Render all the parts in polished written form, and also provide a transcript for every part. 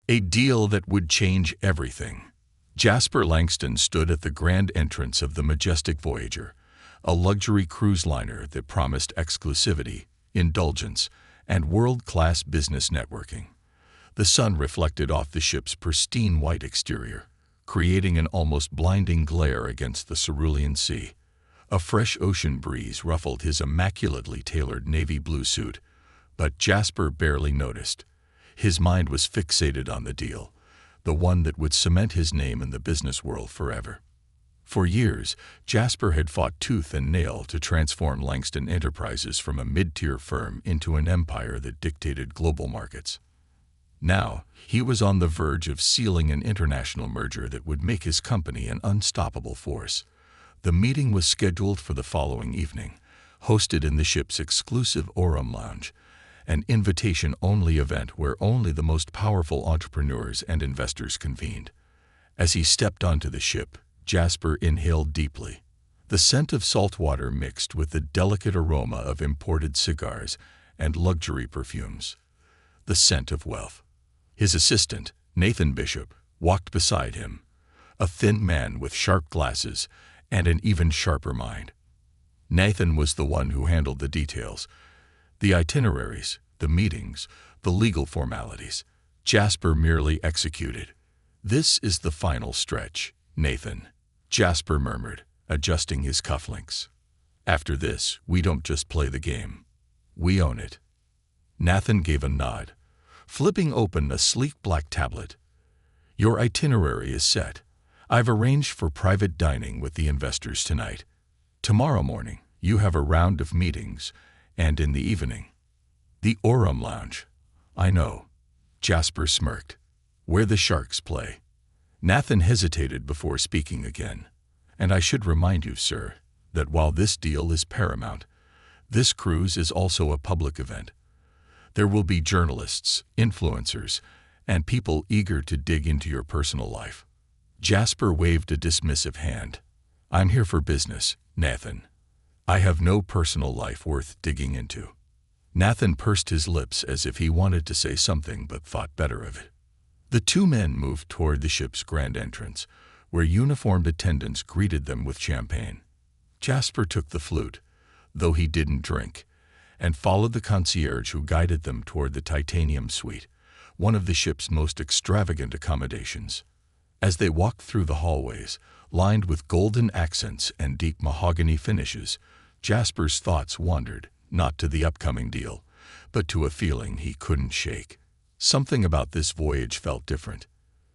A deal that would change everything. Jasper Langston stood at the grand entrance of the majestic Voyager, a luxury cruise liner that promised exclusivity, indulgence, and world-class business networking. The sun reflected off the ship's pristine white exterior, creating an almost blinding glare against the cerulean sea. A fresh ocean breeze ruffled his immaculately tailored navy blue suit, but Jasper barely noticed. His mind was fixated on the deal, the one that would cement his name in the business world forever. For years, Jasper had fought tooth and nail to transform Langston Enterprises from a mid-tier firm into an empire that dictated global markets. Now, he was on the verge of sealing an international merger that would make his company an unstoppable force. The meeting was scheduled for the following evening, hosted in the ship's exclusive Aurum Lounge, an invitation-only event where only the most powerful entrepreneurs and investors convened. As he stepped onto the ship, Jasper inhaled deeply. The scent of salt water mixed with the delicate aroma of imported cigars and luxury perfumes. The scent of wealth. His assistant, Nathan Bishop, walked beside him, a thin man with sharp glasses and an even sharper mind. Nathan was the one who handled the details, the itineraries, the meetings, the legal formalities. Jasper merely executed. "This is the final stretch, Nathan," Jasper murmured, adjusting his cufflinks. "After this, we don't just play the game. We own it." Nathan gave a nod, flipping open a sleek black tablet. "Your itinerary is set. I've arranged for private dining with the investors tonight. Tomorrow morning, you have a round of meetings, and in the evening, the Aurum Lounge." "I know," Jasper smirked. "Where the sharks play." Nathan hesitated before speaking again. "And I should remind you, sir, that while this deal is paramount, this cruise is also a public event. There will be journalists, influencers, and people eager to dig into your personal life." Jasper waved a dismissive hand. "I'm here for business, Nathan. I have no personal life worth digging into." Nathan pursed his lips as if he wanted to say something but thought better of it. The two men moved toward the ship's grand entrance, where uniformed attendants greeted them with champagne. Jasper took the flute, though he didn't drink, and followed the concierge who guided them toward the Titanium Suite, one of the ship's most extravagant accommodations. As they walked through the hallways, lined with golden accents and deep mahogany finishes, Jasper's thoughts wandered, not to the upcoming deal, but to a feeling he couldn't shake. Something about this voyage felt different.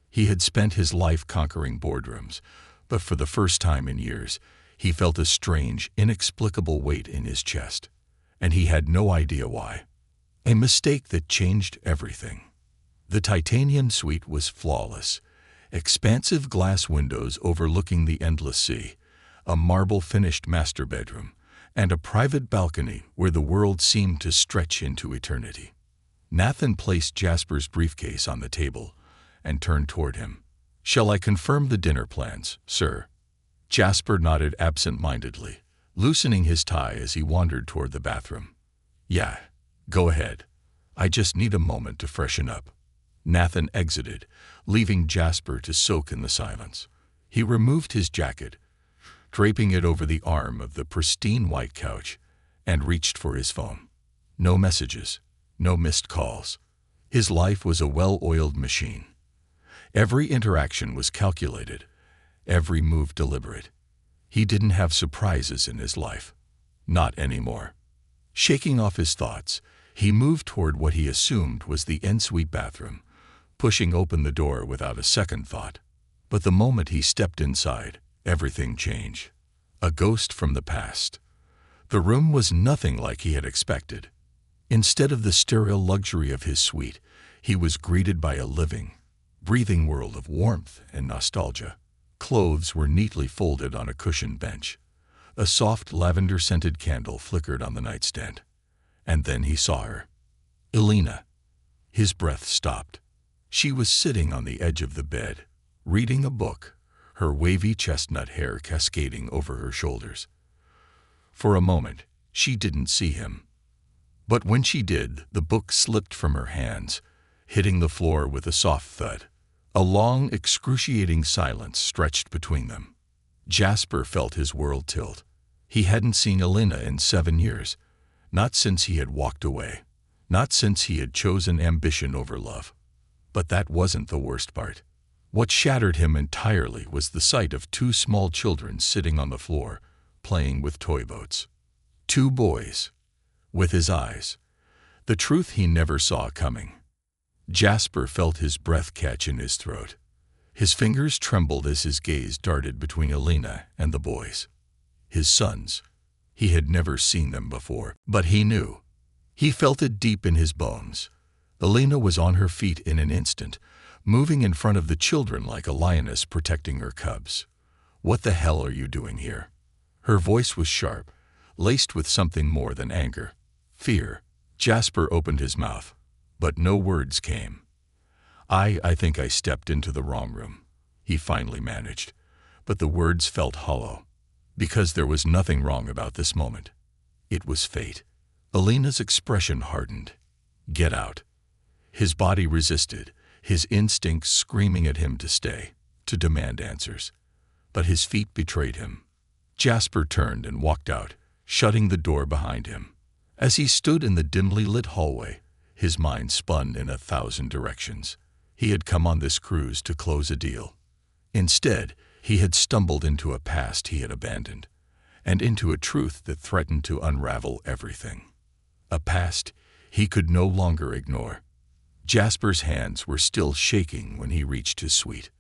He had spent his life conquering boardrooms, but for the first time in years, he felt a strange, inexplicable weight in his chest, and he had no idea why. A mistake that changed everything. The Titanium Suite was flawless. Expansive glass windows overlooking the endless sea, a marble-finished master bedroom, and a private balcony where the world seemed to stretch into eternity. Nathan placed Jasper's briefcase on the table and turned toward him. "Shall I confirm the dinner plans, sir?" Jasper nodded absent-mindedly, loosening his tie as he wandered toward the bathroom. "Yeah, go ahead. I just need a moment to freshen up." Nathan exited, leaving Jasper to soak in the silence. He removed his jacket, draping it over the arm of the pristine white couch, and reached for his phone. No messages, no missed calls. His life was a well-oiled machine. Every interaction was calculated, every move deliberate. He didn't have surprises in his life. Not anymore. Shaking off his thoughts, he moved toward what he assumed was the en-suite bathroom, pushing open the door without a second thought. But the moment he stepped inside, everything changed. A ghost from the past. The room was nothing like he had expected. Instead of the sterile luxury of his suite, he was greeted by a living, breathing world of warmth and nostalgia. Clothes were neatly folded on a cushioned bench. A soft lavender-scented candle flickered on the nightstand. And then he saw her. Elena. His breath stopped. She was sitting on the edge of the bed, reading a book, her wavy chestnut hair cascading over her shoulders. For a moment, she didn't see him. But when she did, the book slipped from her hands, hitting the floor with a soft thud. A long, excruciating silence stretched between them. Jasper felt his world tilt. He hadn't seen Elena in 7 years. Not since he had walked away. Not since he had chosen ambition over love. But that wasn't the worst part. What shattered him entirely was the sight of 2 small children sitting on the floor, playing with toy boats. 2 boys. With his eyes. The truth he never saw coming. Jasper felt his breath catch in his throat. His fingers trembled as his gaze darted between Elena and the boys. His sons. He had never seen them before, but he knew. He felt it deep in his bones. Elena was on her feet in an instant, moving in front of the children like a lioness protecting her cubs. "What the hell are you doing here?" Her voice was sharp, laced with something more than anger. Fear. Jasper opened his mouth, but no words came. I think I stepped into the wrong room," he finally managed, but the words felt hollow. Because there was nothing wrong about this moment. It was fate. Elena's expression hardened. "Get out." His body resisted, his instincts screaming at him to stay, to demand answers. But his feet betrayed him. Jasper turned and walked out, shutting the door behind him. As he stood in the dimly lit hallway, his mind spun in 1,000 directions. He had come on this cruise to close a deal. Instead, he had stumbled into a past he had abandoned, and into a truth that threatened to unravel everything. A past he could no longer ignore. Jasper's hands were still shaking when he reached his suite.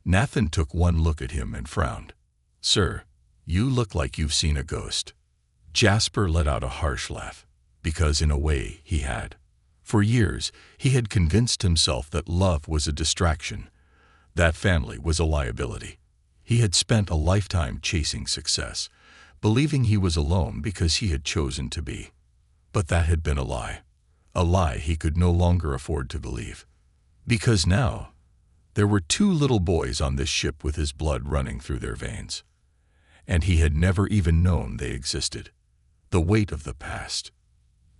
Nathan took one look at him and frowned. "Sir, you look like you've seen a ghost." Jasper let out a harsh laugh, because in a way he had. For years, he had convinced himself that love was a distraction, that family was a liability. He had spent a lifetime chasing success, believing he was alone because he had chosen to be. But that had been a lie he could no longer afford to believe. Because now, there were 2 little boys on this ship with his blood running through their veins. And he had never even known they existed. The weight of the past.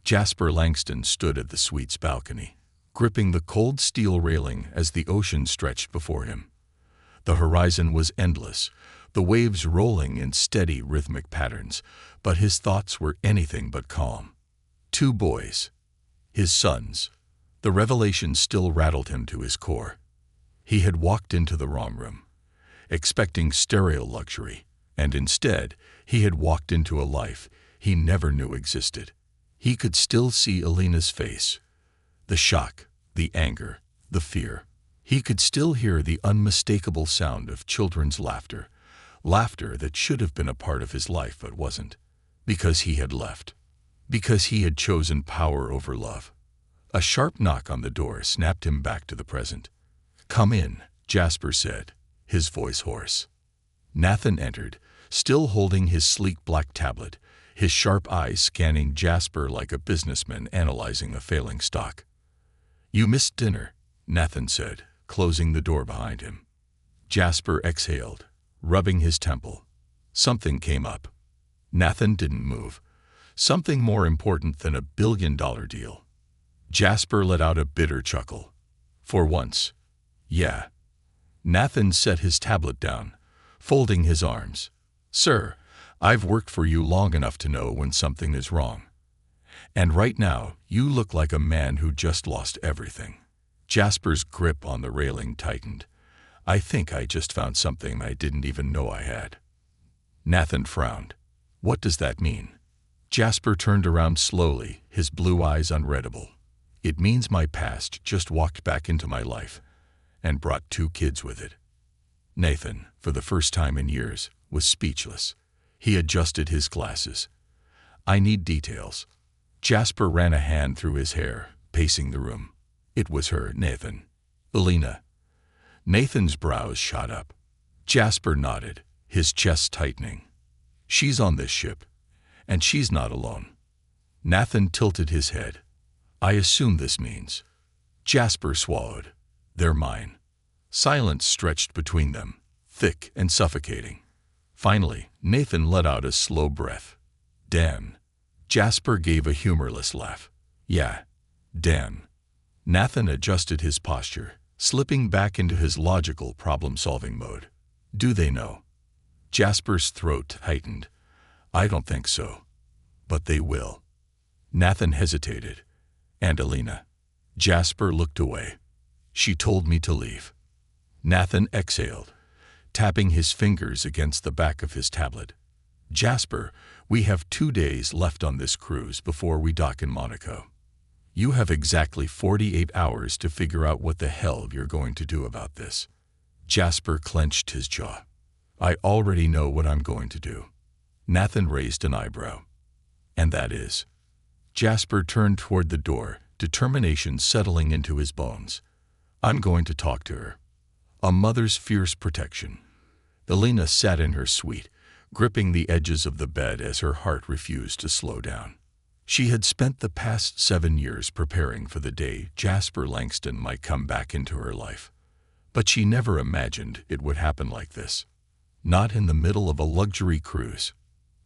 Jasper Langston stood at the suite's balcony, gripping the cold steel railing as the ocean stretched before him. The horizon was endless, the waves rolling in steady rhythmic patterns, but his thoughts were anything but calm. 2 boys. His sons. The revelation still rattled him to his core. He had walked into the wrong room, expecting stereo luxury, and instead he had walked into a life he never knew existed. He could still see Elena's face, the shock, the anger, the fear. He could still hear the unmistakable sound of children's laughter, laughter that should have been a part of his life but wasn't, because he had left, because he had chosen power over love. A sharp knock on the door snapped him back to the present. "Come in," Jasper said, his voice hoarse. Nathan entered, still holding his sleek black tablet, his sharp eyes scanning Jasper like a businessman analyzing a failing stock. "You missed dinner," Nathan said, closing the door behind him. Jasper exhaled, rubbing his temple. Something came up. Nathan didn't move. Something more important than a billion-dollar deal. Jasper let out a bitter chuckle. For once. Yeah. Nathan set his tablet down, folding his arms. "Sir, I've worked for you long enough to know when something is wrong. And right now, you look like a man who just lost everything." Jasper's grip on the railing tightened. "I think I just found something I didn't even know I had." Nathan frowned. "What does that mean?" Jasper turned around slowly, his blue eyes unreadable. "It means my past just walked back into my life and brought 2 kids with it." Nathan, for the first time in years, was speechless. He adjusted his glasses. "I need details." Jasper ran a hand through his hair, pacing the room. It was her, Nathan. "Elena." Nathan's brows shot up. Jasper nodded, his chest tightening. "She's on this ship, and she's not alone." Nathan tilted his head. "I assume this means." Jasper swallowed. "They're mine." Silence stretched between them, thick and suffocating. Finally, Nathan let out a slow breath. "Dan." Jasper gave a humorless laugh. "Yeah, Dan." Nathan adjusted his posture, slipping back into his logical problem-solving mode. Do they know? Jasper's throat tightened. I don't think so. But they will. Nathan hesitated. And Alina? Jasper looked away. She told me to leave. Nathan exhaled, tapping his fingers against the back of his tablet. Jasper, we have 2 days left on this cruise before we dock in Monaco. You have exactly 48 hours to figure out what the hell you're going to do about this. Jasper clenched his jaw. I already know what I'm going to do. Nathan raised an eyebrow. And that is? Jasper turned toward the door, determination settling into his bones. I'm going to talk to her. A mother's fierce protection. Alina sat in her suite, gripping the edges of the bed as her heart refused to slow down. She had spent the past 7 years preparing for the day Jasper Langston might come back into her life. But she never imagined it would happen like this. Not in the middle of a luxury cruise.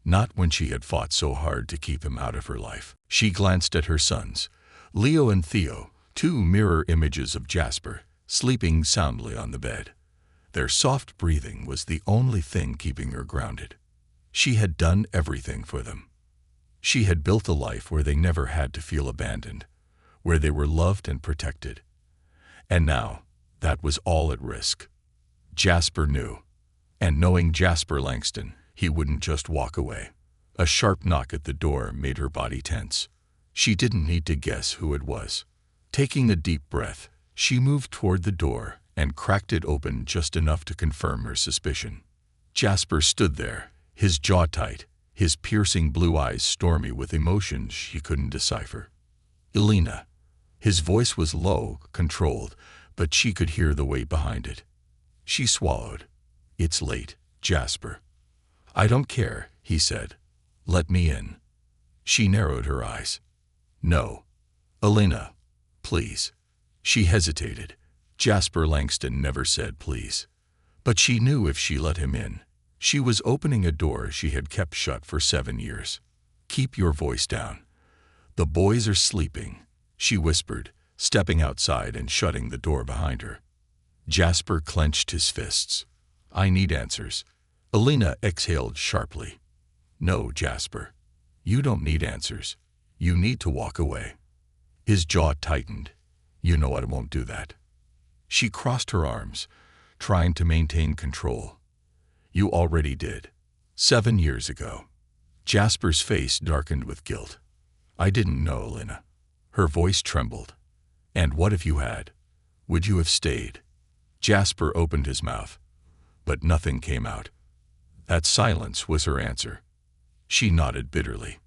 Not when she had fought so hard to keep him out of her life. She glanced at her sons, Leo and Theo, 2 mirror images of Jasper, sleeping soundly on the bed. Their soft breathing was the only thing keeping her grounded. She had done everything for them. She had built a life where they never had to feel abandoned, where they were loved and protected. And now, that was all at risk. Jasper knew. And knowing Jasper Langston, he wouldn't just walk away. A sharp knock at the door made her body tense. She didn't need to guess who it was. Taking a deep breath, she moved toward the door and cracked it open just enough to confirm her suspicion. Jasper stood there, his jaw tight, his piercing blue eyes stormy with emotions she couldn't decipher. Alina. His voice was low, controlled, but she could hear the weight behind it. She swallowed. It's late, Jasper. I don't care, he said. Let me in. She narrowed her eyes. No. Alina, please. She hesitated. Jasper Langston never said please. But she knew if she let him in, she was opening a door she had kept shut for 7 years. Keep your voice down. The boys are sleeping, she whispered, stepping outside and shutting the door behind her. Jasper clenched his fists. I need answers. Alina exhaled sharply. No, Jasper. You don't need answers. You need to walk away. His jaw tightened. You know I won't do that. She crossed her arms, trying to maintain control. You already did. 7 years ago. Jasper's face darkened with guilt. I didn't know, Alina. Her voice trembled. And what if you had? Would you have stayed? Jasper opened his mouth, but nothing came out. That silence was her answer. She nodded bitterly.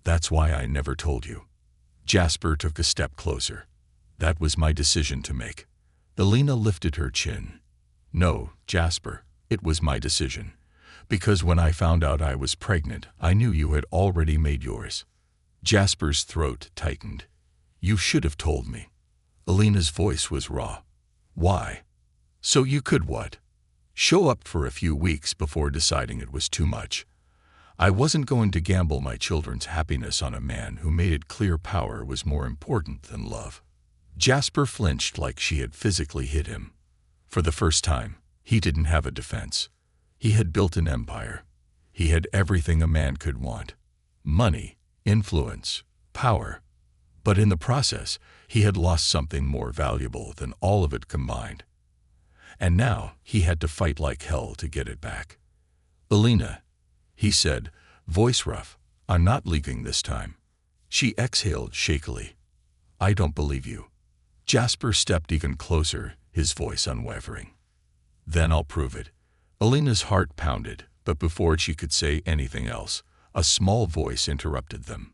That's why I never told you. Jasper took a step closer. That was my decision to make. Alina lifted her chin. No, Jasper, it was my decision. Because when I found out I was pregnant, I knew you had already made yours. Jasper's throat tightened. You should have told me. Alina's voice was raw. Why? So you could what? Show up for a few weeks before deciding it was too much. I wasn't going to gamble my children's happiness on a man who made it clear power was more important than love. Jasper flinched like she had physically hit him. For the first time, he didn't have a defense. He had built an empire. He had everything a man could want. Money, influence, power. But in the process, he had lost something more valuable than all of it combined. And now he had to fight like hell to get it back. Alina, he said, voice rough, I'm not leaving this time. She exhaled shakily. I don't believe you. Jasper stepped even closer, his voice unwavering. Then I'll prove it. Alina's heart pounded, but before she could say anything else, a small voice interrupted them.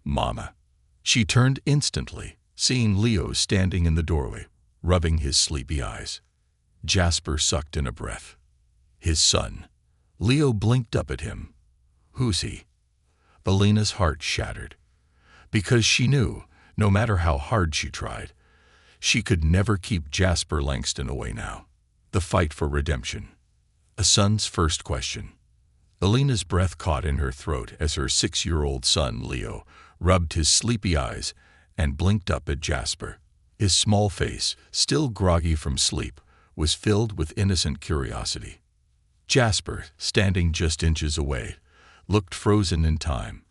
Mama. She turned instantly, seeing Leo standing in the doorway, rubbing his sleepy eyes. Jasper sucked in a breath. His son. Leo blinked up at him. Who's he? Alina's heart shattered. Because she knew, no matter how hard she tried, she could never keep Jasper Langston away now. The fight for redemption. A son's first question. Alina's breath caught in her throat as her 6-year-old son, Leo, rubbed his sleepy eyes and blinked up at Jasper. His small face, still groggy from sleep, was filled with innocent curiosity. Jasper, standing just inches away, looked frozen in time.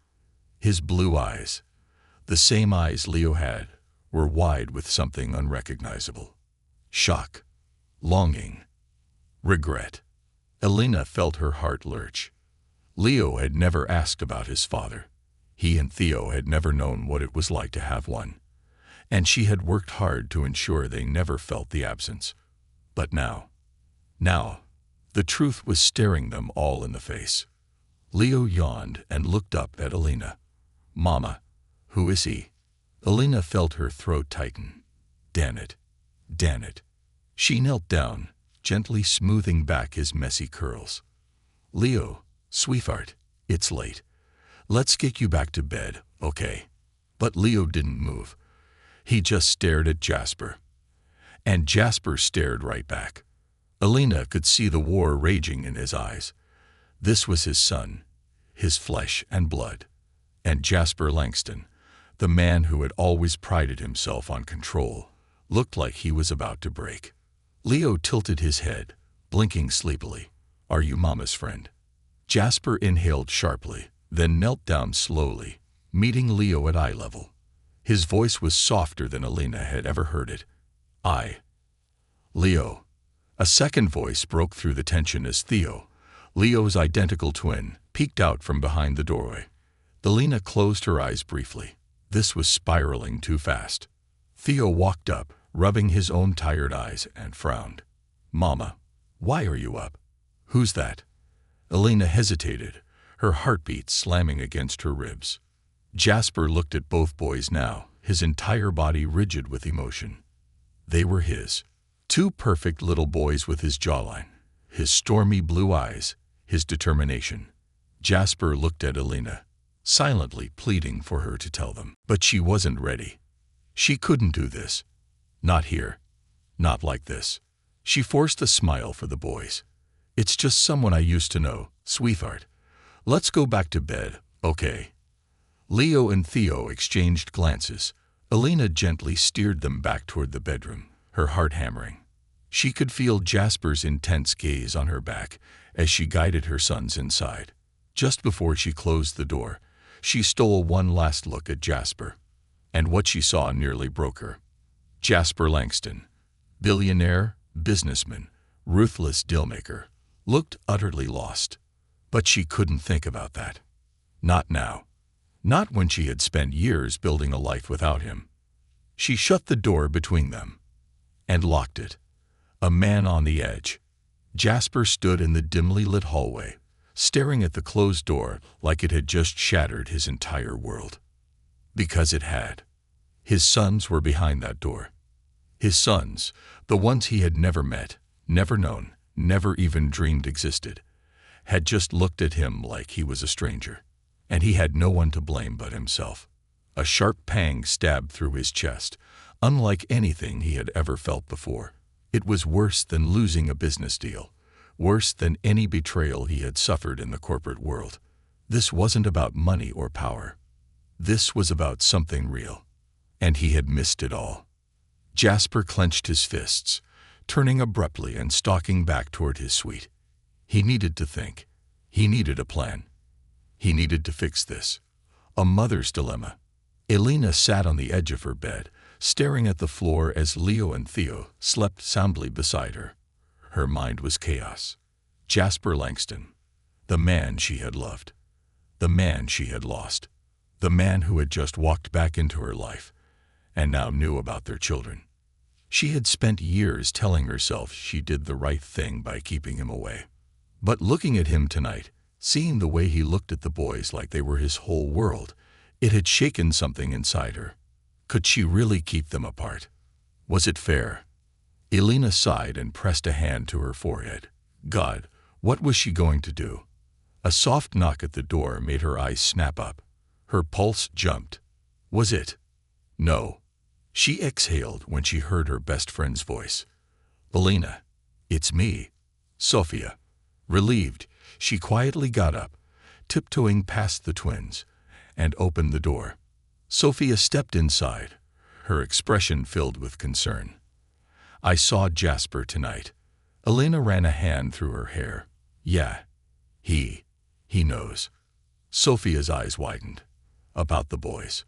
His blue eyes, the same eyes Leo had, were wide with something unrecognizable. Shock, longing, regret. Elena felt her heart lurch. Leo had never asked about his father. He and Theo had never known what it was like to have one, and she had worked hard to ensure they never felt the absence. But now, the truth was staring them all in the face. Leo yawned and looked up at Elena. "Mama, who is he?" Elena felt her throat tighten. Damn it. She knelt down, gently smoothing back his messy curls. "Leo, sweetheart, it's late. Let's get you back to bed, okay?" But Leo didn't move. He just stared at Jasper. And Jasper stared right back. Elena could see the war raging in his eyes. This was his son, his flesh and blood. And Jasper Langston, the man who had always prided himself on control, looked like he was about to break. Leo tilted his head, blinking sleepily. "Are you Mama's friend?" Jasper inhaled sharply, then knelt down slowly, meeting Leo at eye level. His voice was softer than Elena had ever heard it. Leo." A second voice broke through the tension as Theo, Leo's identical twin, peeked out from behind the doorway. Elena closed her eyes briefly. This was spiraling too fast. Theo walked up, rubbing his own tired eyes, and frowned. "Mama, why are you up?" "Who's that?" Elena hesitated, her heartbeat slamming against her ribs. Jasper looked at both boys now, his entire body rigid with emotion. They were his. Two perfect little boys with his jawline, his stormy blue eyes, his determination. Jasper looked at Elena, silently pleading for her to tell them. But she wasn't ready. She couldn't do this. Not here. Not like this. She forced a smile for the boys. "It's just someone I used to know, sweetheart. Let's go back to bed, okay?" Leo and Theo exchanged glances. Elena gently steered them back toward the bedroom, her heart hammering. She could feel Jasper's intense gaze on her back as she guided her sons inside. Just before she closed the door, she stole one last look at Jasper, and what she saw nearly broke her. Jasper Langston, billionaire, businessman, ruthless dealmaker, looked utterly lost. But she couldn't think about that. Not now. Not when she had spent years building a life without him. She shut the door between them and locked it. A man on the edge. Jasper stood in the dimly lit hallway, staring at the closed door like it had just shattered his entire world. Because it had. His sons were behind that door. His sons, the ones he had never met, never known, never even dreamed existed, had just looked at him like he was a stranger. And he had no one to blame but himself. A sharp pang stabbed through his chest, unlike anything he had ever felt before. It was worse than losing a business deal, worse than any betrayal he had suffered in the corporate world. This wasn't about money or power. This was about something real. And he had missed it all. Jasper clenched his fists, turning abruptly and stalking back toward his suite. He needed to think. He needed a plan. He needed to fix this. A mother's dilemma. Elena sat on the edge of her bed, staring at the floor as Leo and Theo slept soundly beside her. Her mind was chaos. Jasper Langston, the man she had loved, the man she had lost, the man who had just walked back into her life and now knew about their children. She had spent years telling herself she did the right thing by keeping him away. But looking at him tonight, seeing the way he looked at the boys like they were his whole world, it had shaken something inside her. Could she really keep them apart? Was it fair? Elena sighed and pressed a hand to her forehead. God, what was she going to do? A soft knock at the door made her eyes snap up. Her pulse jumped. Was it? No. She exhaled when she heard her best friend's voice. Elena, it's me, Sophia. Relieved, she quietly got up, tiptoeing past the twins, and opened the door. Sophia stepped inside, her expression filled with concern. "I saw Jasper tonight." Elena ran a hand through her hair. "Yeah, he knows." Sophia's eyes widened. "About the boys?"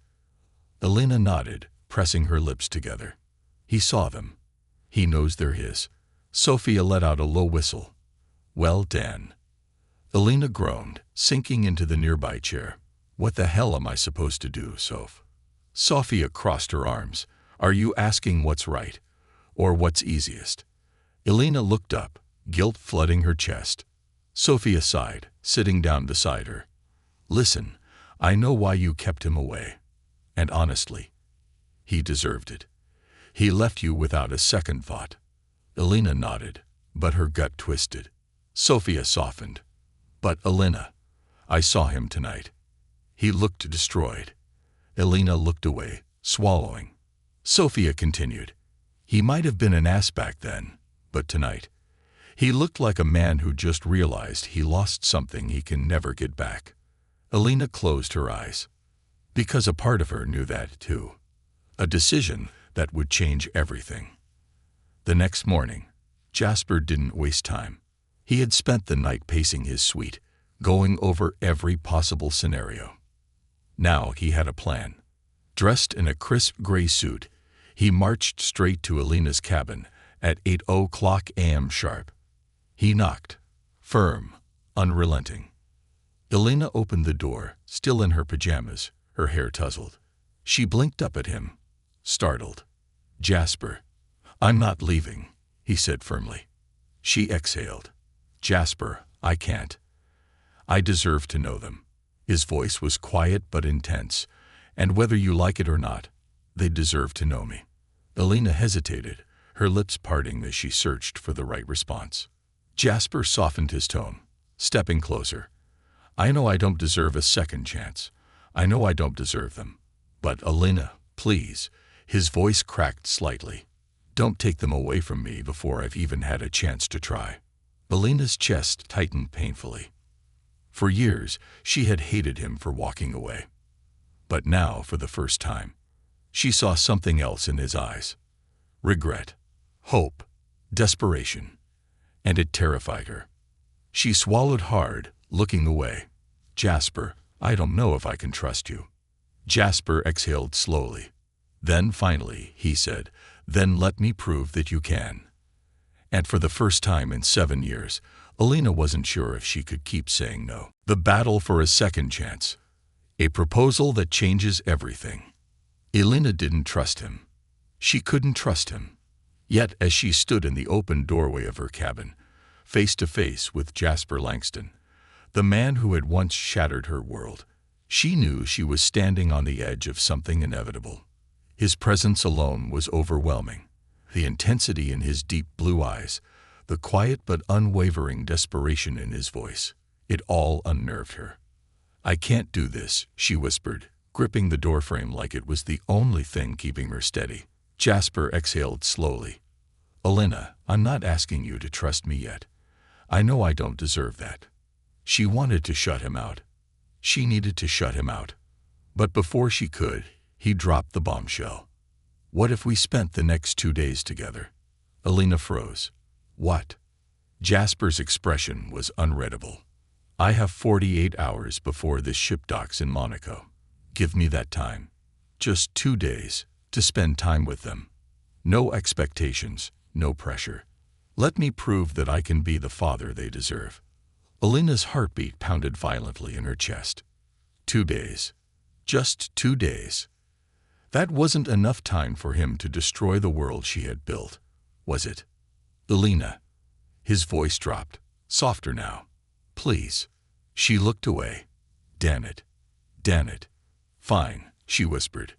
Elena nodded, pressing her lips together. "He saw them. He knows they're his." Sophia let out a low whistle. "Well, Dan." Elena groaned, sinking into the nearby chair. "What the hell am I supposed to do, Soph?" Sophia crossed her arms. "Are you asking what's right, or what's easiest?" Elena looked up, guilt flooding her chest. Sophia sighed, sitting down beside her. "Listen, I know why you kept him away. And honestly, he deserved it. He left you without a second thought." Elena nodded, but her gut twisted. Sophia softened. "But Elena, I saw him tonight. He looked destroyed." Elena looked away, swallowing. Sophia continued. "He might have been an ass back then, but tonight, he looked like a man who just realized he lost something he can never get back." Elena closed her eyes. Because a part of her knew that, too. A decision that would change everything. The next morning, Jasper didn't waste time. He had spent the night pacing his suite, going over every possible scenario. Now he had a plan. Dressed in a crisp gray suit, he marched straight to Elena's cabin at 8:00 a.m. sharp. He knocked, firm, unrelenting. Elena opened the door, still in her pajamas, her hair tousled. She blinked up at him, startled. "Jasper, I'm not leaving," he said firmly. She exhaled. "Jasper, I can't. I deserve to know them." His voice was quiet but intense. "And whether you like it or not, they deserve to know me." Elena hesitated, her lips parting as she searched for the right response. Jasper softened his tone, stepping closer. "I know I don't deserve a second chance. I know I don't deserve them. But Elena, please." His voice cracked slightly. "Don't take them away from me before I've even had a chance to try." Elena's chest tightened painfully. For years, she had hated him for walking away. But now, for the first time, she saw something else in his eyes. Regret, hope, desperation. And it terrified her. She swallowed hard, looking away. "Jasper, I don't know if I can trust you." Jasper exhaled slowly. Then finally, he said, "Then let me prove that you can." And for the first time in 7 years, Elena wasn't sure if she could keep saying no. The battle for a second chance. A proposal that changes everything. Elena didn't trust him. She couldn't trust him. Yet as she stood in the open doorway of her cabin, face to face with Jasper Langston, the man who had once shattered her world, she knew she was standing on the edge of something inevitable. His presence alone was overwhelming. The intensity in his deep blue eyes, the quiet but unwavering desperation in his voice, it all unnerved her. "I can't do this," she whispered, gripping the doorframe like it was the only thing keeping her steady. Jasper exhaled slowly. "Elena, I'm not asking you to trust me yet. I know I don't deserve that." She wanted to shut him out. She needed to shut him out. But before she could, he dropped the bombshell. "What if we spent the next 2 days together?" Elena froze. "What?" Jasper's expression was unreadable. "I have 48 hours before this ship docks in Monaco. Give me that time. Just 2 days, to spend time with them. No expectations, no pressure. Let me prove that I can be the father they deserve." Elena's heartbeat pounded violently in her chest. 2 days. Just 2 days. That wasn't enough time for him to destroy the world she had built, was it? "Elena." His voice dropped, softer now. "Please." She looked away. "Damn it. Damn it." "Fine," she whispered.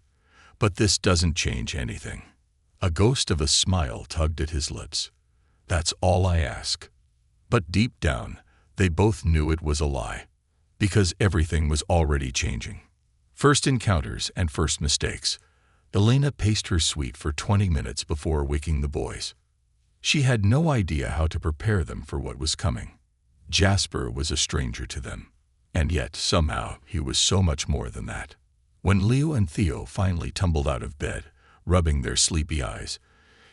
"But this doesn't change anything." A ghost of a smile tugged at his lips. "That's all I ask." But deep down, they both knew it was a lie. Because everything was already changing. First encounters and first mistakes. Elena paced her suite for 20 minutes before waking the boys. She had no idea how to prepare them for what was coming. Jasper was a stranger to them. And yet, somehow, he was so much more than that. When Leo and Theo finally tumbled out of bed, rubbing their sleepy eyes.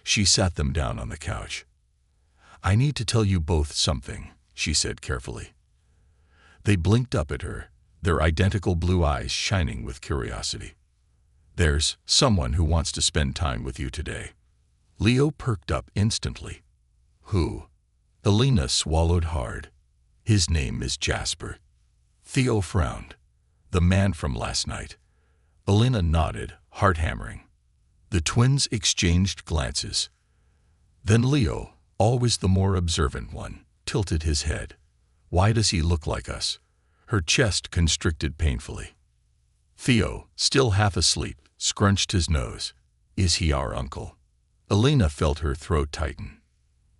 She sat them down on the couch. "I need to tell you both something," she said carefully. They blinked up at her, their identical blue eyes shining with curiosity. "There's someone who wants to spend time with you today." Leo perked up instantly. "Who?" Elena swallowed hard. "His name is Jasper." Theo frowned. "The man from last night." Elena nodded, heart-hammering. The twins exchanged glances. Then Leo, always the more observant one, tilted his head. "Why does he look like us?" Her chest constricted painfully. Theo, still half asleep, scrunched his nose. "Is he our uncle?" Elena felt her throat tighten.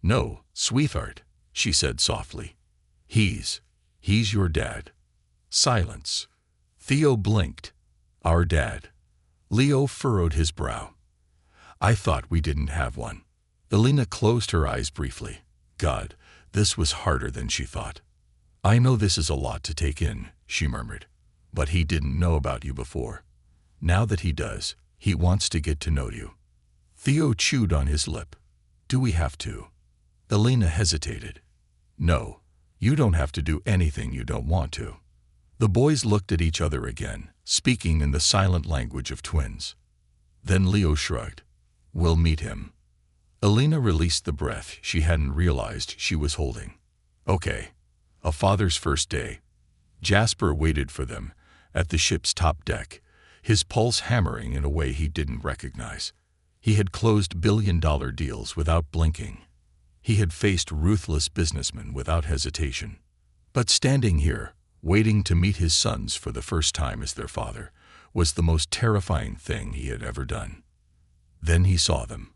"No, sweetheart," she said softly. He's your dad." Silence. Theo blinked. "Our dad." Leo furrowed his brow. "I thought we didn't have one." Elena closed her eyes briefly. God, this was harder than she thought. "I know this is a lot to take in," she murmured, "but he didn't know about you before. Now that he does, he wants to get to know you." Theo chewed on his lip. "Do we have to?" Elena hesitated. "No, you don't have to do anything you don't want to." The boys looked at each other again, speaking in the silent language of twins. Then Leo shrugged. "We'll meet him." Elena released the breath she hadn't realized she was holding. "Okay, a father's first day." Jasper waited for them at the ship's top deck, his pulse hammering in a way he didn't recognize. He had closed billion-dollar deals without blinking. He had faced ruthless businessmen without hesitation. But standing here, waiting to meet his sons for the first time as their father, was the most terrifying thing he had ever done. Then he saw them.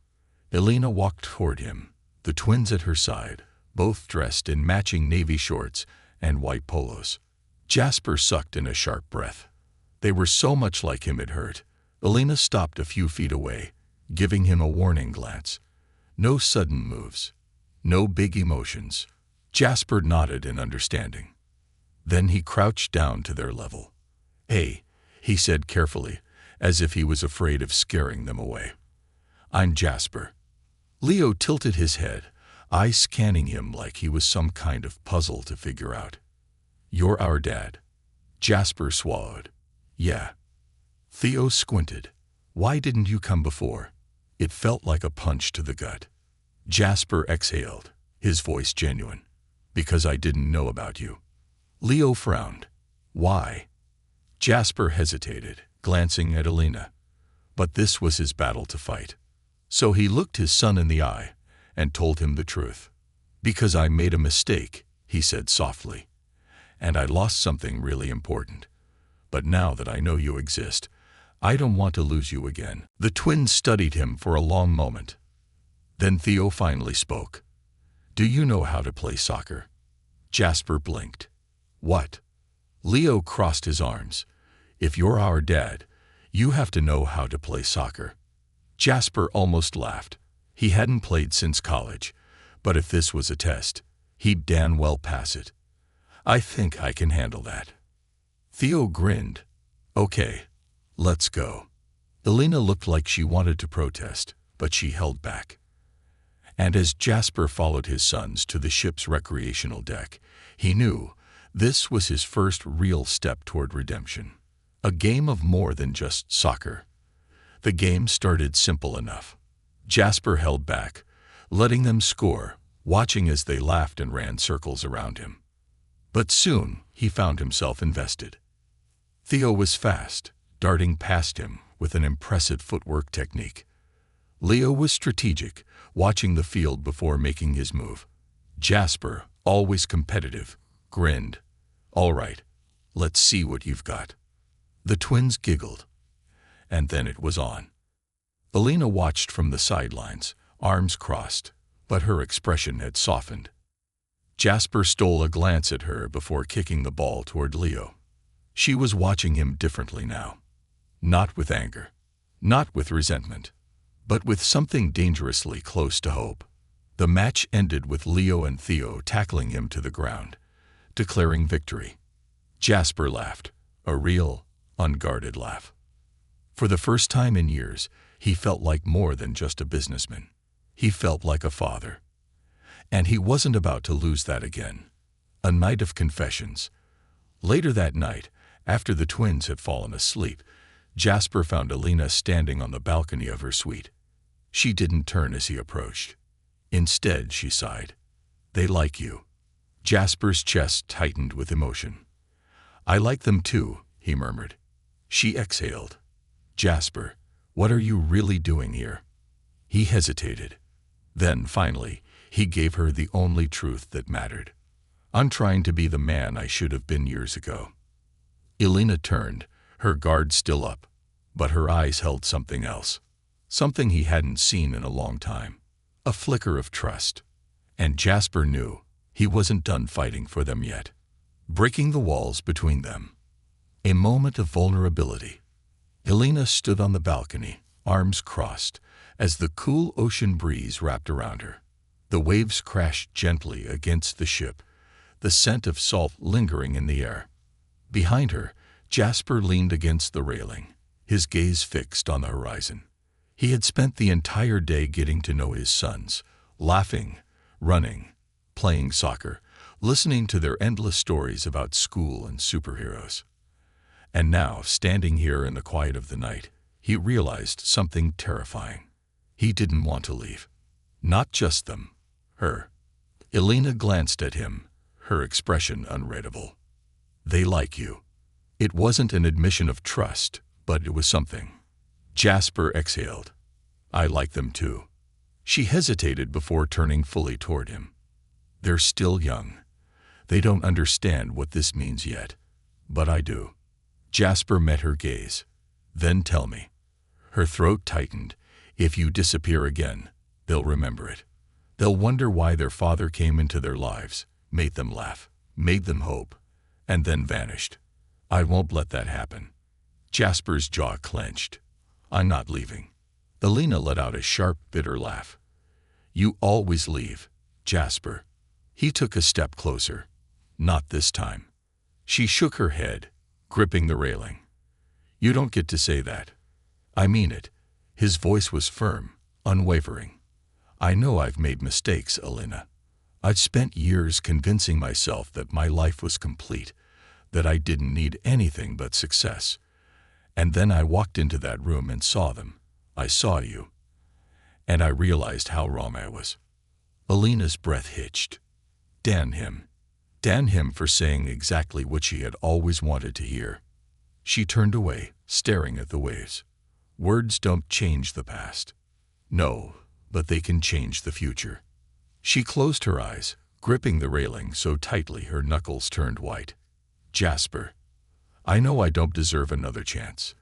Elena walked toward him, the twins at her side, both dressed in matching navy shorts and white polos. Jasper sucked in a sharp breath. They were so much like him it hurt. Elena stopped a few feet away, giving him a warning glance. No sudden moves. No big emotions. Jasper nodded in understanding. Then he crouched down to their level. "Hey," he said carefully, as if he was afraid of scaring them away. "I'm Jasper." Leo tilted his head, eyes scanning him like he was some kind of puzzle to figure out. "You're our dad." Jasper swallowed. "Yeah." Theo squinted. "Why didn't you come before?" It felt like a punch to the gut. Jasper exhaled, his voice genuine. "Because I didn't know about you." Leo frowned. "Why?" Jasper hesitated, glancing at Elena. But this was his battle to fight. So he looked his son in the eye and told him the truth. "Because I made a mistake," he said softly. "And I lost something really important. But now that I know you exist, I don't want to lose you again." The twins studied him for a long moment. Then Theo finally spoke. "Do you know how to play soccer?" Jasper blinked. "What?" Leo crossed his arms. "If you're our dad, you have to know how to play soccer." Jasper almost laughed. He hadn't played since college, but if this was a test, he'd damn well pass it. "I think I can handle that." Theo grinned. "Okay, let's go." Elena looked like she wanted to protest, but she held back. And as Jasper followed his sons to the ship's recreational deck, he knew this was his first real step toward redemption. A game of more than just soccer. The game started simple enough. Jasper held back, letting them score, watching as they laughed and ran circles around him. But soon he found himself invested. Theo was fast, darting past him with an impressive footwork technique. Leo was strategic, watching the field before making his move. Jasper, always competitive, grinned. "All right, let's see what you've got." The twins giggled. And then it was on. Elena watched from the sidelines, arms crossed, but her expression had softened. Jasper stole a glance at her before kicking the ball toward Leo. She was watching him differently now. Not with anger, not with resentment, but with something dangerously close to hope. The match ended with Leo and Theo tackling him to the ground, declaring victory. Jasper laughed, a real, unguarded laugh. For the first time in years, He felt like more than just a businessman. He felt like a father. And he wasn't about to lose that again. A night of confessions. Later that night, after the twins had fallen asleep, Jasper found Alina standing on the balcony of her suite. She didn't turn as he approached. Instead, she sighed. "They like you." Jasper's chest tightened with emotion. "I like them too," he murmured. She exhaled. "Jasper, what are you really doing here?" He hesitated. Then, finally, he gave her the only truth that mattered. "I'm trying to be the man I should have been years ago." Alina turned, her guard still up, but her eyes held something else. Something he hadn't seen in a long time. A flicker of trust. And Jasper knew he wasn't done fighting for them yet. Breaking the walls between them. A moment of vulnerability. Alina stood on the balcony, arms crossed, as the cool ocean breeze wrapped around her. The waves crashed gently against the ship, the scent of salt lingering in the air. Behind her, Jasper leaned against the railing, his gaze fixed on the horizon. He had spent the entire day getting to know his sons, laughing, running, playing soccer, listening to their endless stories about school and superheroes. And now, standing here in the quiet of the night, he realized something terrifying. He didn't want to leave. Not just them. Her. Alina glanced at him, her expression unreadable. "They like you." It wasn't an admission of trust, but it was something. Jasper exhaled. "I like them too." She hesitated before turning fully toward him. "They're still young. They don't understand what this means yet. But I do." Jasper met her gaze. "Then tell me." Her throat tightened. "If you disappear again, they'll remember it. They'll wonder why their father came into their lives, made them laugh, made them hope, and then vanished. I won't let that happen." Jasper's jaw clenched. "I'm not leaving." Alina let out a sharp, bitter laugh. "You always leave, Jasper." He took a step closer. "Not this time." She shook her head, gripping the railing. "You don't get to say that." "I mean it." His voice was firm, unwavering. "I know I've made mistakes, Alina. I've spent years convincing myself that my life was complete, that I didn't need anything but success. And then I walked into that room and saw them. I saw you. And I realized how wrong I was." Alina's breath hitched. Damn him. Damn him for saying exactly what she had always wanted to hear. She turned away, staring at the waves. Words don't change the past. No, but they can change the future. She closed her eyes, gripping the railing so tightly her knuckles turned white. "Jasper, I know I don't deserve another chance."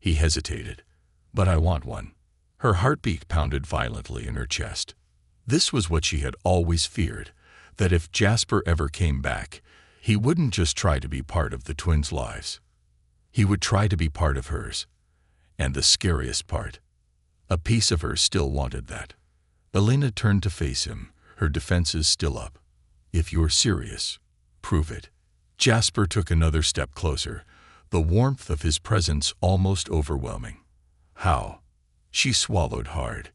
He hesitated. "But I want one." Her heartbeat pounded violently in her chest. This was what she had always feared, that if Jasper ever came back, he wouldn't just try to be part of the twins' lives. He would try to be part of hers. And the scariest part, a piece of her still wanted that. Alina turned to face him, her defenses still up. "If you're serious, prove it." Jasper took another step closer, the warmth of his presence almost overwhelming. "How?" She swallowed hard.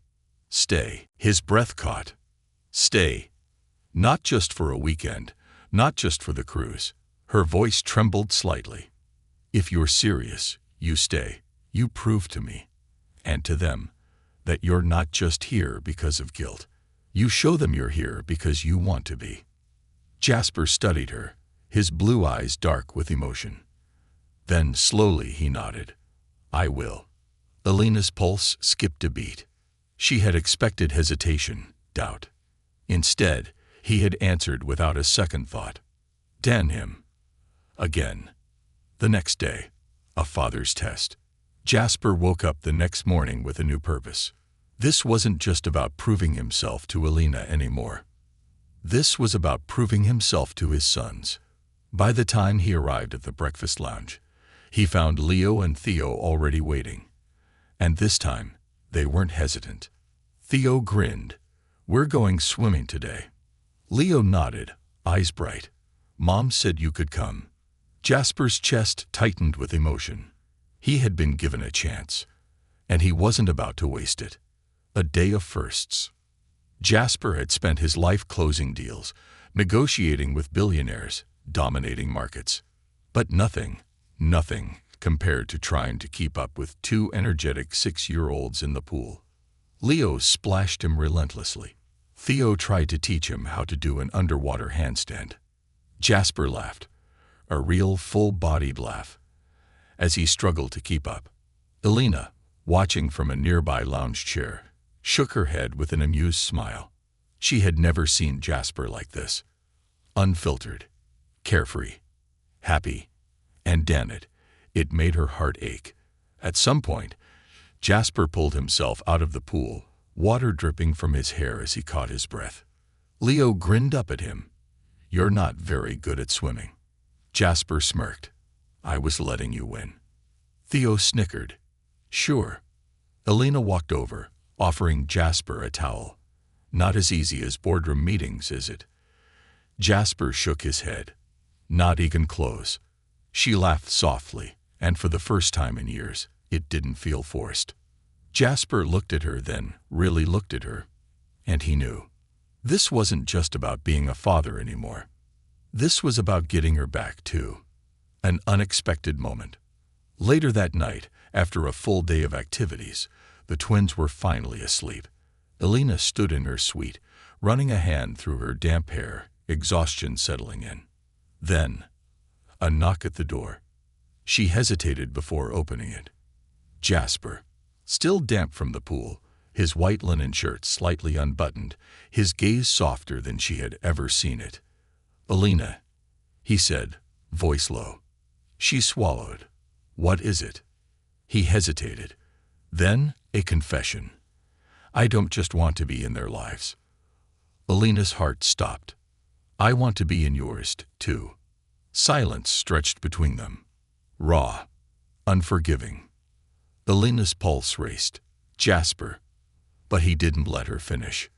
"Stay." His breath caught. "Stay. Not just for a weekend, not just for the cruise." Her voice trembled slightly. "If you're serious, you stay. You prove to me, and to them, that you're not just here because of guilt. You show them you're here because you want to be." Jasper studied her, his blue eyes dark with emotion. Then slowly he nodded. "I will." Alina's pulse skipped a beat. She had expected hesitation, doubt. Instead, he had answered without a second thought. Damn him. Again. The next day, a father's test. Jasper woke up the next morning with a new purpose. This wasn't just about proving himself to Alina anymore. This was about proving himself to his sons. By the time he arrived at the breakfast lounge, he found Leo and Theo already waiting. And this time, they weren't hesitant. Theo grinned. "We're going swimming today." Leo nodded, eyes bright. "Mom said you could come." Jasper's chest tightened with emotion. He had been given a chance. And he wasn't about to waste it. A day of firsts. Jasper had spent his life closing deals, negotiating with billionaires, dominating markets. But nothing compared to trying to keep up with two energetic 6-year-olds in the pool. Leo splashed him relentlessly. Theo tried to teach him how to do an underwater handstand. Jasper laughed, a real full-bodied laugh, as he struggled to keep up. Elena, watching from a nearby lounge chair, shook her head with an amused smile. She had never seen Jasper like this. Unfiltered, carefree, happy, and damn it, it made her heart ache. At some point, Jasper pulled himself out of the pool, water dripping from his hair as he caught his breath. Leo grinned up at him. "You're not very good at swimming." Jasper smirked. "I was letting you win." Theo snickered. "Sure." Elena walked over, offering Jasper a towel. "Not as easy as boardroom meetings, is it?" Jasper shook his head. "Not even close." She laughed softly, and for the first time in years, it didn't feel forced. Jasper looked at her, then really looked at her, and he knew. This wasn't just about being a father anymore. This was about getting her back, too. An unexpected moment. Later that night, after a full day of activities, the twins were finally asleep. Elena stood in her suite, running a hand through her damp hair, exhaustion settling in. Then, a knock at the door. She hesitated before opening it. Jasper, still damp from the pool, his white linen shirt slightly unbuttoned, his gaze softer than she had ever seen it. "Elena," he said, voice low. She swallowed. "What is it?" He hesitated. Then, a confession. "I don't just want to be in their lives." Elena's heart stopped. "I want to be in yours, too." Silence stretched between them. Raw. Unforgiving. Elena's pulse raced. Jasper. But he didn't let her finish.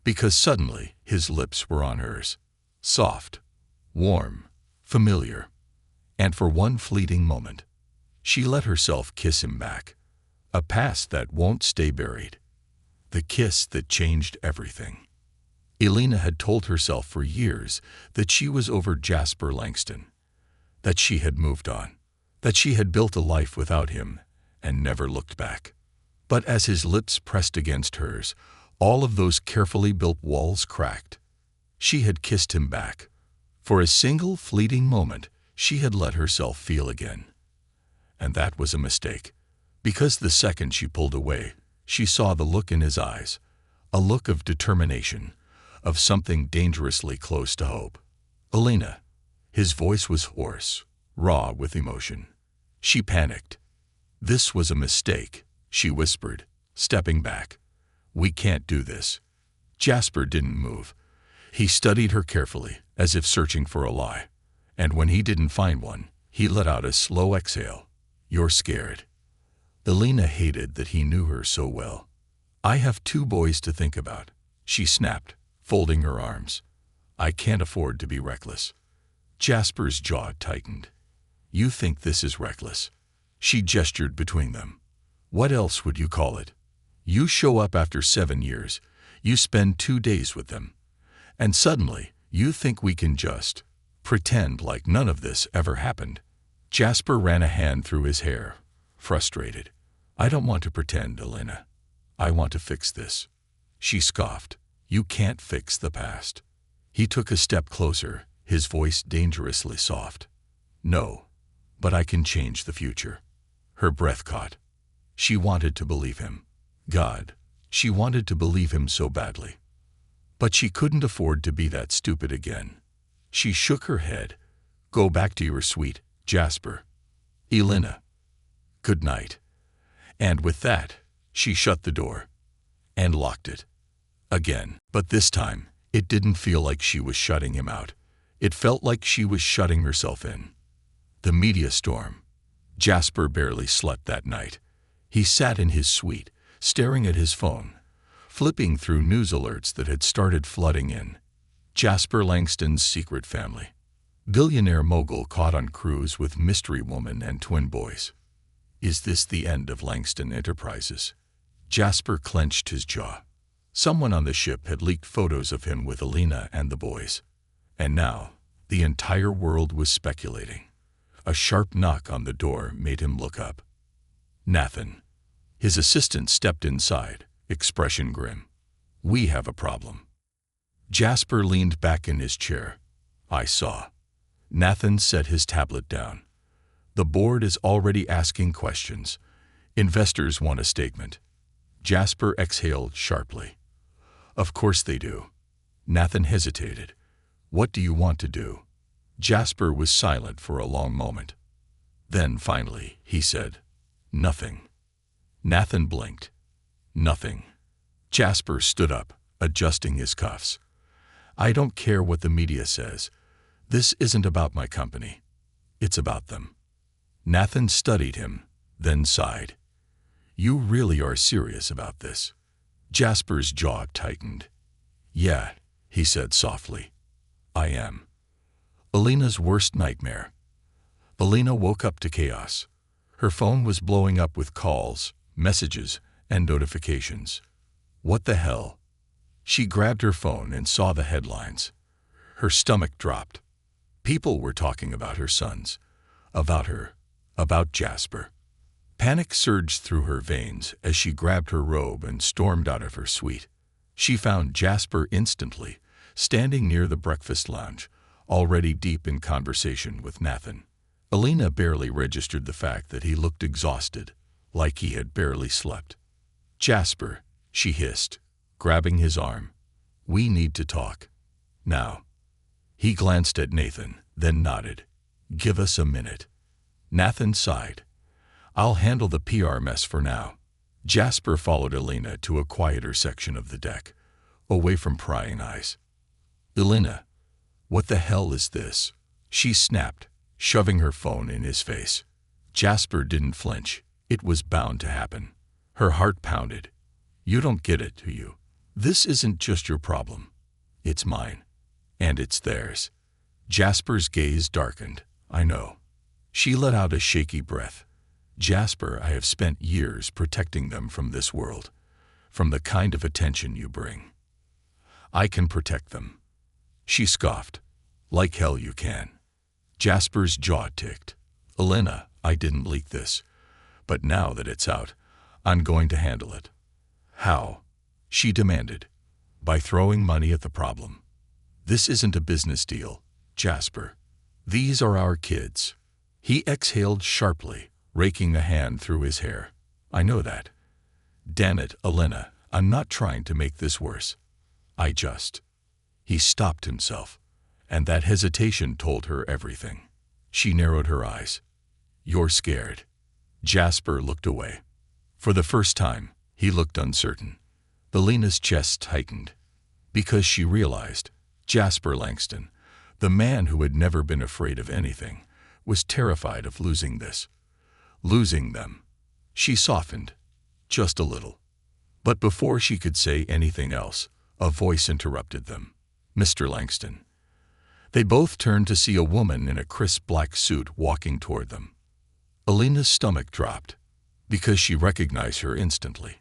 Because suddenly, his lips were on hers. Soft. Warm. Familiar. And for one fleeting moment, she let herself kiss him back. A past that won't stay buried. The kiss that changed everything. Elena had told herself for years that she was over Jasper Langston, that she had moved on, that she had built a life without him and never looked back. But as his lips pressed against hers, all of those carefully built walls cracked. She had kissed him back. For a single fleeting moment, she had let herself feel again. And that was a mistake, because the second she pulled away, she saw the look in his eyes, a look of determination, of something dangerously close to hope. "Elena." His voice was hoarse, raw with emotion. She panicked. "This was a mistake," she whispered, stepping back. "We can't do this." Jasper didn't move. He studied her carefully, as if searching for a lie. And when he didn't find one, he let out a slow exhale. "You're scared." Elena hated that he knew her so well. "I have 2 boys to think about," she snapped, folding her arms. "I can't afford to be reckless." Jasper's jaw tightened. "You think this is reckless?" She gestured between them. "What else would you call it? You show up after 7 years, you spend 2 days with them, and suddenly you think we can just pretend like none of this ever happened." Jasper ran a hand through his hair, frustrated. "I don't want to pretend, Elena. I want to fix this." She scoffed. "You can't fix the past." He took a step closer, his voice dangerously soft. "No, but I can change the future." Her breath caught. She wanted to believe him. God, she wanted to believe him so badly. But she couldn't afford to be that stupid again. She shook her head. "Go back to your suite, Jasper." "Elena. Good night." And with that, she shut the door and locked it. Again. But this time, it didn't feel like she was shutting him out. It felt like she was shutting herself in. The media storm. Jasper barely slept that night. He sat in his suite, staring at his phone, flipping through news alerts that had started flooding in. Jasper Langston's secret family. Billionaire mogul caught on cruise with mystery woman and twin boys. Is this the end of Langston Enterprises? Jasper clenched his jaw. Someone on the ship had leaked photos of him with Alina and the boys. And now, the entire world was speculating. A sharp knock on the door made him look up. Nathan. His assistant stepped inside, expression grim. We have a problem. Jasper leaned back in his chair. I saw. Nathan set his tablet down. The board is already asking questions. Investors want a statement. Jasper exhaled sharply. Of course they do. Nathan hesitated. What do you want to do? Jasper was silent for a long moment. Then finally, he said, Nothing. Nathan blinked. Nothing. Jasper stood up, adjusting his cuffs. I don't care what the media says. This isn't about my company. It's about them. Nathan studied him, then sighed. You really are serious about this? Jasper's jaw tightened. Yeah, he said softly. I am. Alina's worst nightmare. Alina woke up to chaos. Her phone was blowing up with calls, messages, and notifications. What the hell? She grabbed her phone and saw the headlines. Her stomach dropped. People were talking about her sons, about her, about Jasper. Panic surged through her veins as she grabbed her robe and stormed out of her suite. She found Jasper instantly, standing near the breakfast lounge, already deep in conversation with Nathan. Alina barely registered the fact that he looked exhausted, like he had barely slept. Jasper, she hissed, grabbing his arm. We need to talk. Now. He glanced at Nathan, then nodded. Give us a minute. Nathan sighed. I'll handle the PR mess for now. Jasper followed Alina to a quieter section of the deck, away from prying eyes. Alina, what the hell is this? She snapped, shoving her phone in his face. Jasper didn't flinch. It was bound to happen. Her heart pounded. You don't get it, do you? This isn't just your problem. It's mine. And it's theirs. Jasper's gaze darkened. I know. She let out a shaky breath. Jasper, I have spent years protecting them from this world, from the kind of attention you bring. I can protect them. She scoffed. Like hell you can. Jasper's jaw ticked. Alina, I didn't leak this. But now that it's out, I'm going to handle it. How? She demanded. By throwing money at the problem. This isn't a business deal, Jasper. These are our kids. He exhaled sharply, raking a hand through his hair. I know that. Damn it, Alina, I'm not trying to make this worse. I just. He stopped himself, and that hesitation told her everything. She narrowed her eyes. You're scared. Jasper looked away. For the first time, he looked uncertain. Alina's chest tightened, because she realized Jasper Langston, the man who had never been afraid of anything, was terrified of losing this. Losing them. She softened, just a little. But before she could say anything else, a voice interrupted them. Mr. Langston. They both turned to see a woman in a crisp black suit walking toward them. Alina's stomach dropped, because she recognized her instantly.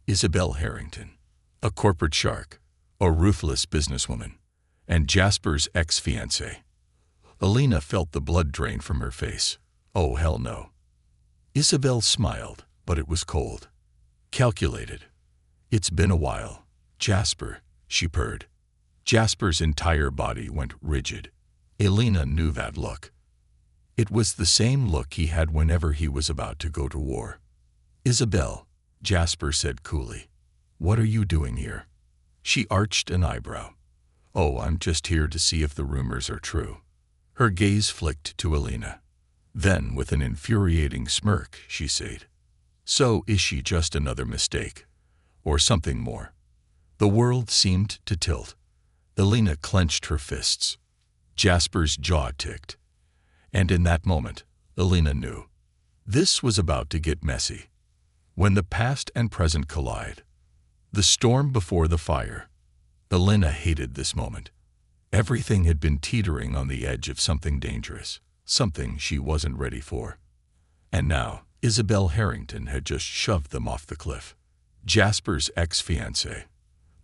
Isabel Harrington, a corporate shark, a ruthless businesswoman, and Jasper's ex-fiancée. Alina felt the blood drain from her face. Oh, hell no. Isabel smiled, but it was cold. Calculated. It's been a while, Jasper, she purred. Jasper's entire body went rigid. Alina knew that look. It was the same look he had whenever he was about to go to war. Isabel, Jasper said coolly. What are you doing here? She arched an eyebrow. Oh, I'm just here to see if the rumors are true. Her gaze flicked to Alina. Then, with an infuriating smirk, she said, So is she just another mistake? Or something more? The world seemed to tilt. Alina clenched her fists. Jasper's jaw ticked. And in that moment, Alina knew. This was about to get messy. When the past and present collide. The storm before the fire. Alina hated this moment. Everything had been teetering on the edge of something dangerous, something she wasn't ready for. And now, Isabel Harrington had just shoved them off the cliff. Jasper's ex-fiancée,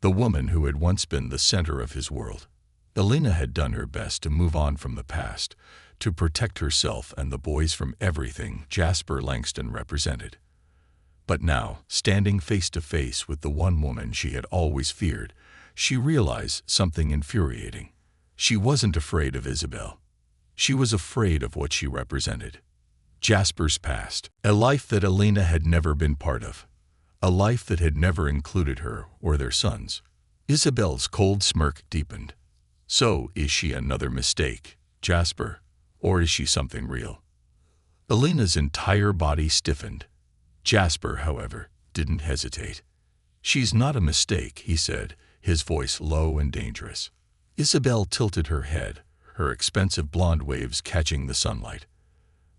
the woman who had once been the center of his world. Elena had done her best to move on from the past, to protect herself and the boys from everything Jasper Langston represented. But now, standing face to face with the one woman she had always feared, she realized something infuriating. She wasn't afraid of Isabel. She was afraid of what she represented. Jasper's past, a life that Elena had never been part of, a life that had never included her or their sons. Isabel's cold smirk deepened. So, is she another mistake, Jasper, or is she something real? Elena's entire body stiffened. Jasper, however, didn't hesitate. She's not a mistake, he said, his voice low and dangerous. Isabel tilted her head, her expensive blonde waves catching the sunlight.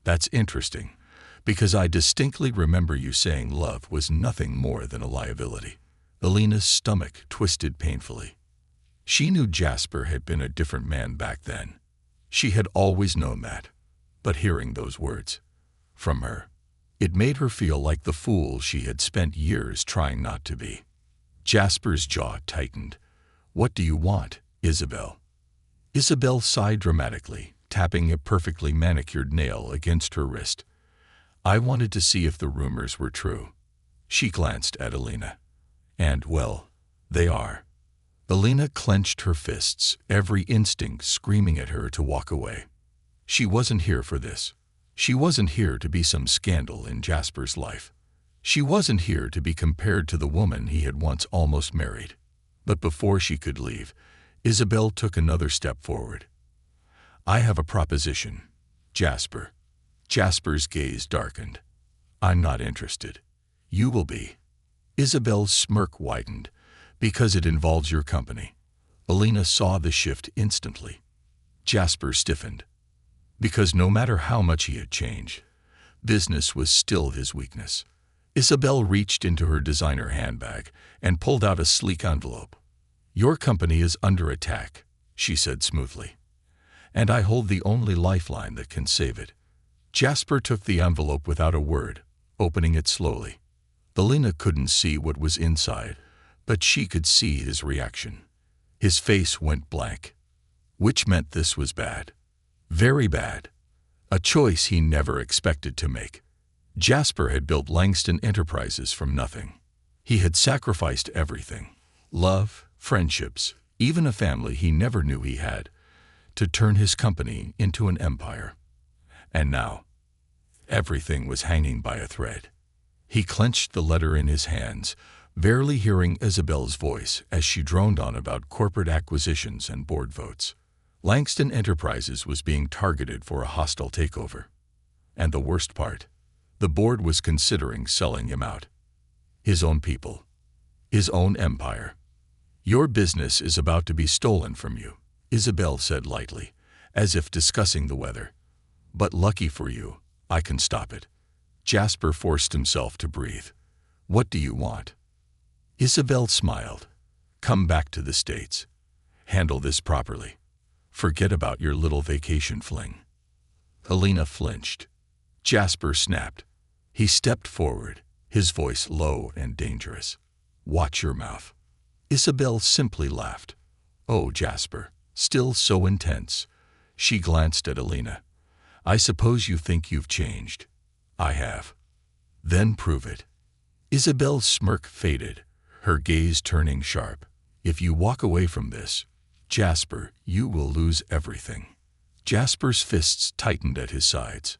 That's interesting, because I distinctly remember you saying love was nothing more than a liability. Elena's stomach twisted painfully. She knew Jasper had been a different man back then. She had always known that. But hearing those words from her, it made her feel like the fool she had spent years trying not to be. Jasper's jaw tightened. What do you want, Isabel? Isabel sighed dramatically, tapping a perfectly manicured nail against her wrist. I wanted to see if the rumors were true. She glanced at Elena. And, well, they are. Elena clenched her fists, every instinct screaming at her to walk away. She wasn't here for this. She wasn't here to be some scandal in Jasper's life. She wasn't here to be compared to the woman he had once almost married. But before she could leave, Isabel took another step forward. I have a proposition, Jasper. Jasper's gaze darkened. I'm not interested. You will be. Isabel's smirk widened. Because it involves your company. Elena saw the shift instantly. Jasper stiffened. Because no matter how much he had changed, business was still his weakness. Isabel reached into her designer handbag and pulled out a sleek envelope. Your company is under attack, she said smoothly. And I hold the only lifeline that can save it. Jasper took the envelope without a word, opening it slowly. Elena couldn't see what was inside, but she could see his reaction. His face went blank, which meant this was bad. Very bad. A choice he never expected to make. Jasper had built Langston Enterprises from nothing. He had sacrificed everything, love, friendships, even a family he never knew he had, to turn his company into an empire. And now, everything was hanging by a thread. He clenched the letter in his hands, barely hearing Isabel's voice as she droned on about corporate acquisitions and board votes. Langston Enterprises was being targeted for a hostile takeover. And the worst part, the board was considering selling him out. His own people. His own empire. Your business is about to be stolen from you, Isabel said lightly, as if discussing the weather. But lucky for you, I can stop it. Jasper forced himself to breathe. What do you want? Isabel smiled. Come back to the States. Handle this properly. Forget about your little vacation fling. Elena flinched. Jasper snapped. He stepped forward, his voice low and dangerous. Watch your mouth. Isabel simply laughed. Oh, Jasper, still so intense. She glanced at Elena. I suppose you think you've changed. I have. Then prove it. Isabel's smirk faded, her gaze turning sharp. If you walk away from this, Jasper, you will lose everything. Jasper's fists tightened at his sides.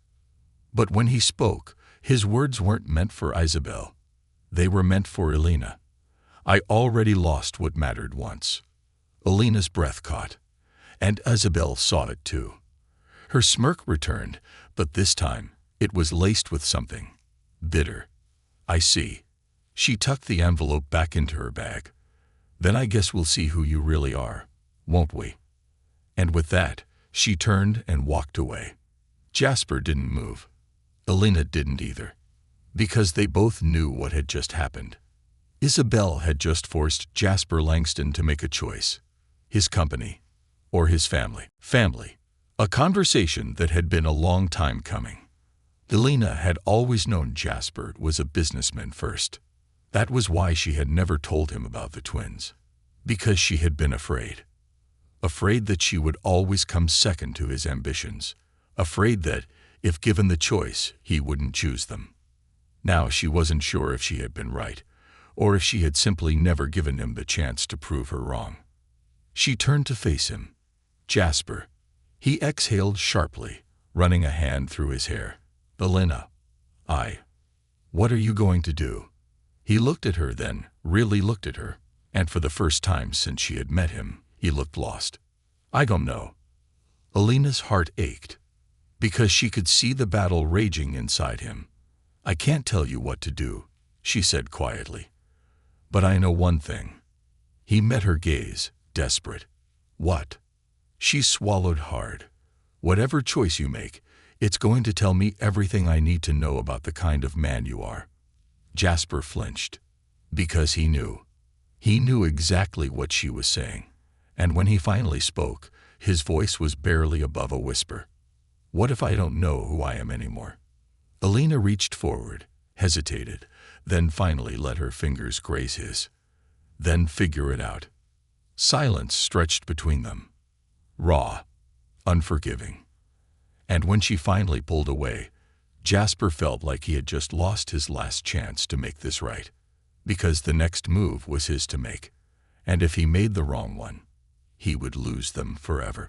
But when he spoke, his words weren't meant for Isabel. They were meant for Elena. I already lost what mattered once. Elena's breath caught, and Isabel saw it too. Her smirk returned, but this time it was laced with something bitter. I see. She tucked the envelope back into her bag. Then I guess we'll see who you really are, won't we? And with that, she turned and walked away. Jasper didn't move. Elena didn't either, because they both knew what had just happened. Isabel had just forced Jasper Langston to make a choice. His company, or his family. Family. A conversation that had been a long time coming. Elena had always known Jasper was a businessman first. That was why she had never told him about the twins. Because she had been afraid. Afraid that she would always come second to his ambitions. Afraid that, if given the choice, he wouldn't choose them. Now she wasn't sure if she had been right, or if she had simply never given him the chance to prove her wrong. She turned to face him. Jasper. He exhaled sharply, running a hand through his hair. Elena. What are you going to do? He looked at her then, really looked at her, and for the first time since she had met him, he looked lost. I don't know. Elena's heart ached, because she could see the battle raging inside him. I can't tell you what to do, she said quietly. But I know one thing. He met her gaze, desperate. What? She swallowed hard. Whatever choice you make, it's going to tell me everything I need to know about the kind of man you are. Jasper flinched, because he knew. He knew exactly what she was saying, and when he finally spoke, his voice was barely above a whisper. What if I don't know who I am anymore? Elena reached forward, hesitated, then finally let her fingers graze his. Then figure it out. Silence stretched between them. Raw, unforgiving. And when she finally pulled away, Jasper felt like he had just lost his last chance to make this right. Because the next move was his to make. And if he made the wrong one, he would lose them forever.